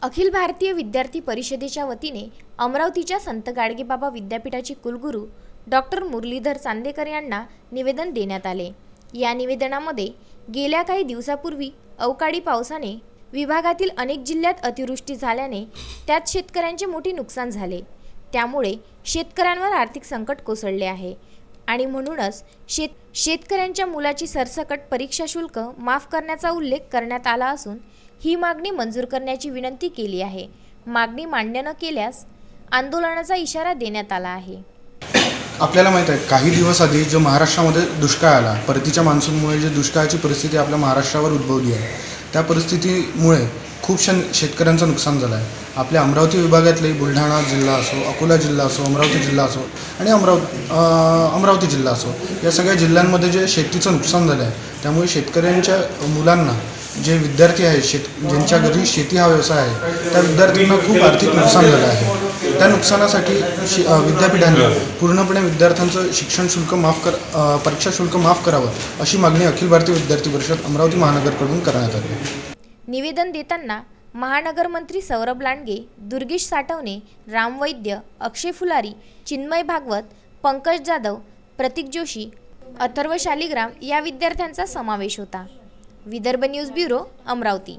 अखिल भारतीय विद्यार्थी परिषदेच्या वतीने अमरावतीच्या संत गाडगेबाबा विद्यापीठाचे कुलगुरू डॉक्टर मुरलीधर चांदेकर यांना निवेदन देण्यात आले। या निवेदनामध्ये गेल्या काही दिवसापूर्वी अवकाळी पावसाने विभागातील अनेक जिल्ह्यात अतिवृष्टी झाल्याने त्यात शेतकऱ्यांचे मोठे नुकसान झाले। त्यामुळे शेतकऱ्यांवर आर्थिक संकट कोसळले आहे आणि म्हणूनच शेतकऱ्यांच्या मुलाची सरसकट परीक्षा शुल्क माफ करण्याचा उल्लेख करण्यात आला असून ही मागणी मंजूर करण्याची विनंती केली आहे। मागणी मान्य न केल्यास आंदोलनाचा इशारा देण्यात आला आहे। आपल्याला माहित आहे काही दिवस आधी जो महाराष्ट्रामध्ये दुष्काळ आला, परतीच्या मान्सूनमुळे जे दुष्काळाची परिस्थिती आपल्या महाराष्ट्रावर उद्भवली आहे, त्या परिस्थितीमुळे खूप शेतकऱ्यांचं नुकसान झालं आहे। आपल्या अमरावती विभागातले बुलढाणा जिल्हा असो, अकोला जिल्हा असो, अमरावती जिल्हा असो आणि अमरावती जिल्हा असो, या सगळ्या जिल्ह्यांमध्ये जे शेतीचं नुकसान झालं आहे, त्यामुळे शेतकऱ्यांच्या मुलांना जे विद्यार्थी आहेत ज्यांच्या घरी शेती हा व्यवसाय आहे, त्या विद्यार्थ्यांना खूप आर्थिक नुकसान झालं आहे। त्या नुकसानासाठी विद्यापीठांनी पूर्णपणे विद्यार्थ्यांचं शिक्षण शुल्क परीक्षा शुल्क माफ करावं अशी मागणी अखिल भारतीय विद्यार्थी परिषद अमरावती महानगरकडून करण्यात आली। निवेदन देताना महानगर मंत्री सौरभ लांडगे, दुर्गेश साठवणे, राम वैद्य, अक्षय फुलारी, चिन्मय भागवत, पंकज जाधव, प्रतीक जोशी, अथर्व शालिग्राम या विद्यार्थ्यांचा समावेश होता। Vidarbha news bureau, Amravati.